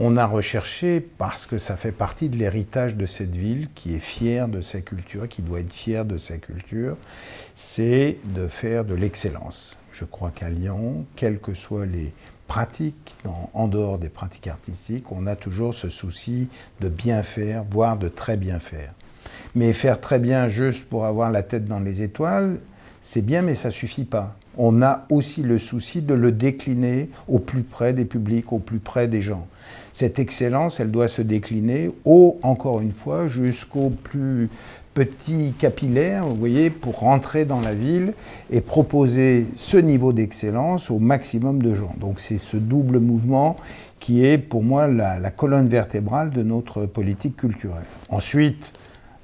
On a recherché, parce que ça fait partie de l'héritage de cette ville, qui est fière de sa culture, qui doit être fière de sa culture, c'est de faire de l'excellence. Je crois qu'à Lyon, quelles que soient les pratiques, en dehors des pratiques artistiques, on a toujours ce souci de bien faire, voire de très bien faire. Mais faire très bien juste pour avoir la tête dans les étoiles, c'est bien, mais ça ne suffit pas. On a aussi le souci de le décliner au plus près des publics, au plus près des gens. Cette excellence, elle doit se décliner, encore une fois, jusqu'au plus petit capillaire, vous voyez, pour rentrer dans la ville et proposer ce niveau d'excellence au maximum de gens. Donc c'est ce double mouvement qui est pour moi la colonne vertébrale de notre politique culturelle. Ensuite,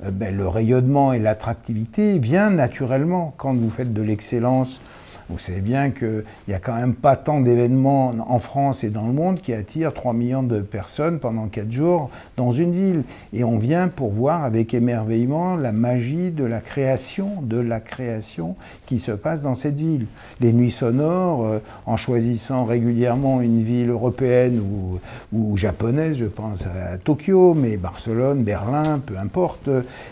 le rayonnement et l'attractivité vient naturellement quand vous faites de l'excellence. Vous savez bien qu'il n'y a quand même pas tant d'événements en France et dans le monde qui attirent 3 millions de personnes pendant 4 jours dans une ville. Et on vient pour voir avec émerveillement la magie de la création qui se passe dans cette ville. Les nuits sonores, en choisissant régulièrement une ville européenne ou japonaise, je pense à Tokyo, mais Barcelone, Berlin, peu importe,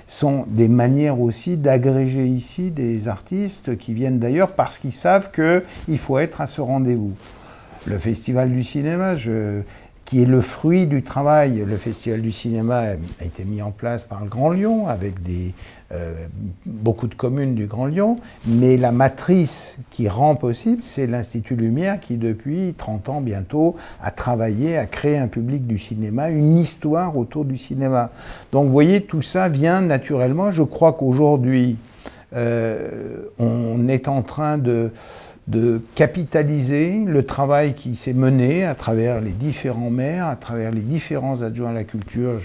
sont des manières aussi d'agréger ici des artistes qui viennent d'ailleurs parce qu'ils savent qu'il faut être à ce rendez-vous. Le Festival du cinéma, qui est le fruit du travail, le Festival du cinéma a été mis en place par le Grand Lyon, avec beaucoup de communes du Grand Lyon, mais la matrice qui rend possible, c'est l'Institut Lumière qui, depuis 30 ans bientôt, a travaillé à créer un public du cinéma, une histoire autour du cinéma. Donc vous voyez, tout ça vient naturellement. Je crois qu'aujourd'hui, on est en train de capitaliser le travail qui s'est mené à travers les différents maires, à travers les différents adjoints à la culture.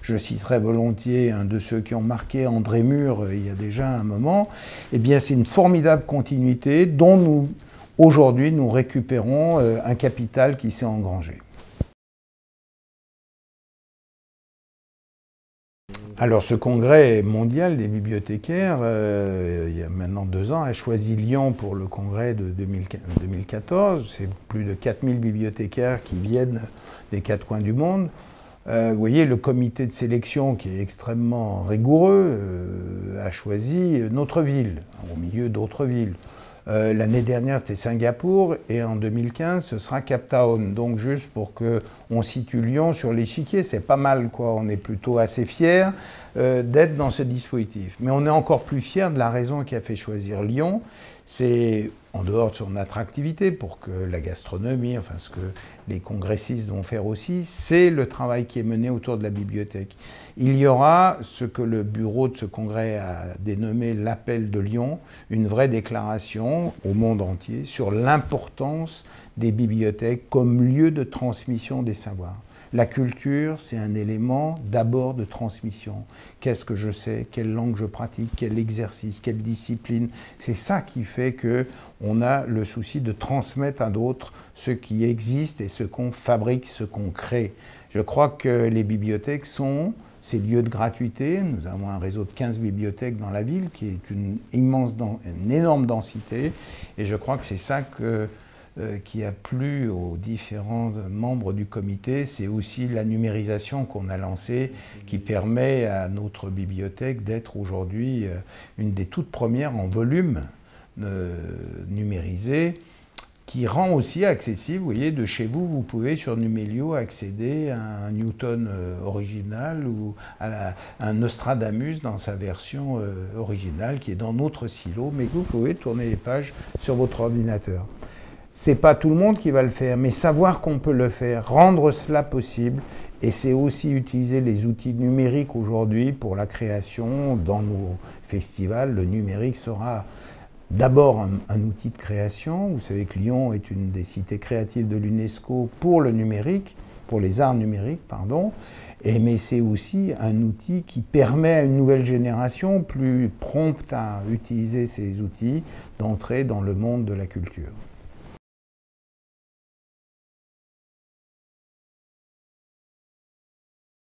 Je citerai volontiers un de ceux qui ont marqué, André Mur, il y a déjà un moment. Eh bien, c'est une formidable continuité dont aujourd'hui, nous récupérons un capital qui s'est engrangé. Alors ce congrès mondial des bibliothécaires, il y a maintenant 2 ans, a choisi Lyon pour le congrès de 2014. C'est plus de 4000 bibliothécaires qui viennent des 4 coins du monde. Vous voyez, le comité de sélection, qui est extrêmement rigoureux, a choisi notre ville, au milieu d'autres villes. L'année dernière, c'était Singapour, et en 2015, ce sera Cape Town. Donc, juste pour qu'on situe Lyon sur l'échiquier, c'est pas mal, quoi. On est plutôt assez fiers d'être dans ce dispositif. Mais on est encore plus fiers de la raison qui a fait choisir Lyon. C'est, en dehors de son attractivité, pour que la gastronomie, enfin ce que les congressistes vont faire aussi, c'est le travail qui est mené autour de la bibliothèque. Il y aura ce que le bureau de ce congrès a dénommé l'appel de Lyon, une vraie déclaration au monde entier sur l'importance des bibliothèques comme lieu de transmission des savoirs. La culture, c'est un élément d'abord de transmission. Qu'est-ce que je sais? Quelle langue je pratique? Quel exercice? Quelle discipline? C'est ça qui fait qu'on a le souci de transmettre à d'autres ce qui existe et ce qu'on fabrique, ce qu'on crée. Je crois que les bibliothèques sont ces lieux de gratuité. Nous avons un réseau de 15 bibliothèques dans la ville qui est une énorme densité. Et je crois que c'est ça qui a plu aux différents membres du comité, c'est aussi la numérisation qu'on a lancée, qui permet à notre bibliothèque d'être aujourd'hui une des toutes premières en volume numérisé, qui rend aussi accessible, vous voyez, de chez vous, vous pouvez sur Numédio accéder à un Newton original ou à un Nostradamus dans sa version originale, qui est dans notre silo, mais que vous pouvez tourner les pages sur votre ordinateur. C'est pas tout le monde qui va le faire, mais savoir qu'on peut le faire, rendre cela possible, et c'est aussi utiliser les outils numériques aujourd'hui pour la création dans nos festivals. Le numérique sera d'abord un outil de création. Vous savez que Lyon est une des cités créatives de l'UNESCO pour le numérique, pour les arts numériques, pardon. Mais c'est aussi un outil qui permet à une nouvelle génération plus prompte à utiliser ces outils d'entrer dans le monde de la culture.